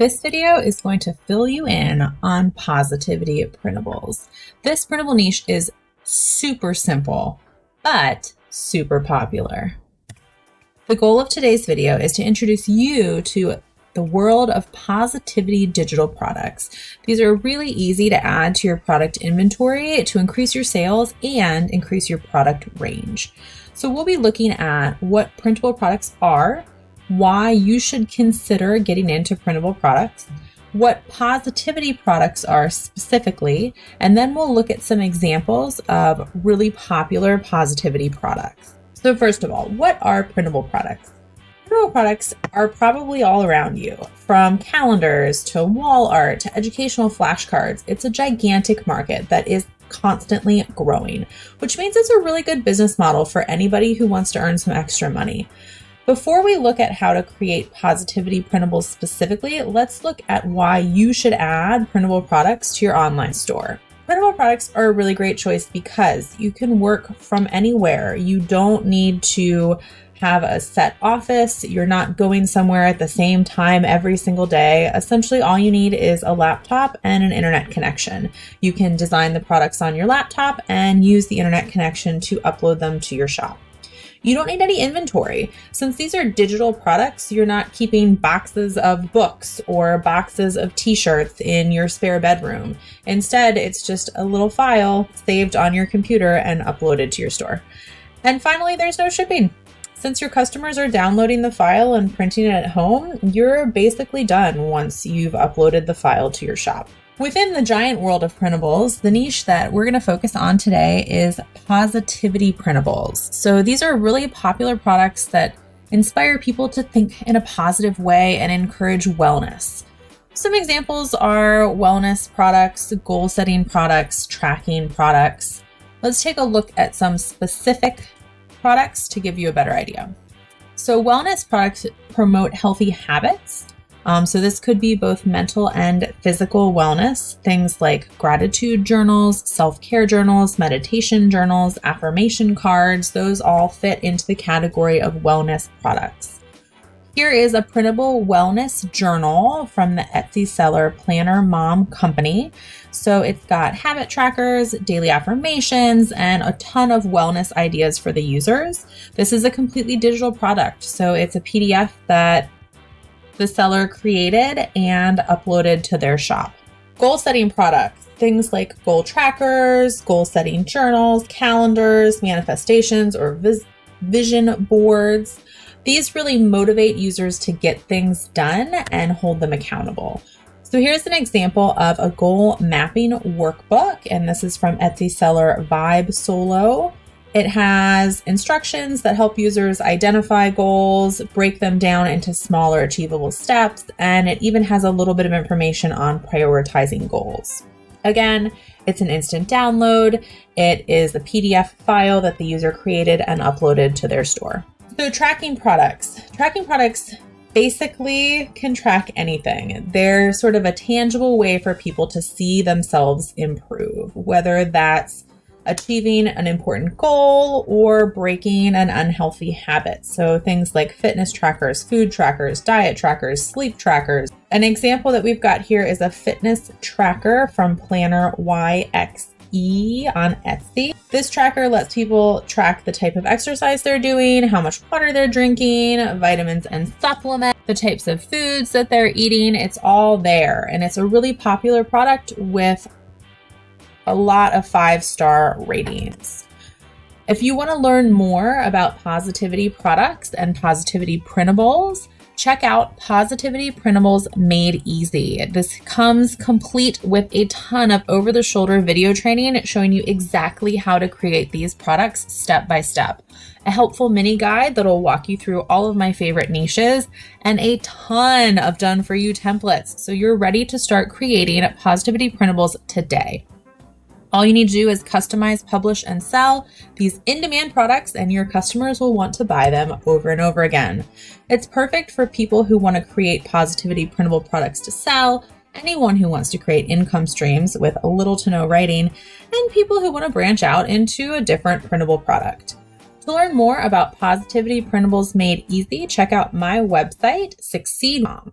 This video is going to fill you in on positivity printables. This printable niche is super simple, but super popular. The goal of today's video is to introduce you to the world of positivity digital products. These are really easy to add to your product inventory to increase your sales and increase your product range. So we'll be looking at what printable products are, why you should consider getting into printable products, what positivity products are specifically, and then we'll look at some examples of really popular positivity products. So first of all, what are printable products? Printable products are probably all around you, from calendars to wall art to educational flashcards. It's a gigantic market that is constantly growing, which means it's a really good business model for anybody who wants to earn some extra money. Before we look at how to create positivity printables specifically, let's look at why you should add printable products to your online store. Printable products are a really great choice because you can work from anywhere. You don't need to have a set office. You're not going somewhere at the same time every single day. Essentially, all you need is a laptop and an internet connection. You can design the products on your laptop and use the internet connection to upload them to your shop. You don't need any inventory. Since these are digital products, you're not keeping boxes of books or boxes of t-shirts in your spare bedroom. Instead, it's just a little file saved on your computer and uploaded to your store. And finally, there's no shipping. Since your customers are downloading the file and printing it at home, you're basically done once you've uploaded the file to your shop. Within the giant world of printables, the niche that we're going to focus on today is positivity printables. So these are really popular products that inspire people to think in a positive way and encourage wellness. Some examples are wellness products, goal-setting products, tracking products. Let's take a look at some specific products to give you a better idea. So wellness products promote healthy habits. So this could be both mental and physical wellness, things like gratitude journals, self-care journals, meditation journals, affirmation cards. Those all fit into the category of wellness products. Here is a printable wellness journal from the Etsy seller Planner Mom Company. So it's got habit trackers, daily affirmations, and a ton of wellness ideas for the users. This is a completely digital product. So it's a PDF that the seller created and uploaded to their shop. Goal setting products, things like goal trackers, goal setting journals, calendars, manifestations, or vision boards. These really motivate users to get things done and hold them accountable. So here's an example of a goal mapping workbook, and this is from Etsy seller Vibe Solo. It has instructions that help users identify goals, break them down into smaller achievable steps, and it even has a little bit of information on prioritizing goals. Again, it's an instant download. It is a PDF file that the user created and uploaded to their store. So tracking products. Tracking products basically can track anything. They're sort of a tangible way for people to see themselves improve, whether that's achieving an important goal or breaking an unhealthy habit. So things like fitness trackers, food trackers, diet trackers, sleep trackers. An example that we've got here is a fitness tracker from Planner YXE on Etsy. This tracker lets people track the type of exercise they're doing, how much water they're drinking, vitamins and supplements, the types of foods that they're eating. It's all there, and it's a really popular product with a lot of 5-star ratings. If you want to learn more about positivity products and positivity printables, check out Positivity Printables Made Easy. This comes complete with a ton of over-the-shoulder video training showing you exactly how to create these products step by step. A helpful mini guide that'll walk you through all of my favorite niches, and a ton of done-for-you templates so you're ready to start creating positivity printables today. All you need to do is customize, publish, and sell these in-demand products, and your customers will want to buy them over and over again. It's perfect for people who want to create positivity printable products to sell, anyone who wants to create income streams with little to no writing, and people who want to branch out into a different printable product. To learn more about Positivity Printables Made Easy, check out my website, Succeed Mom.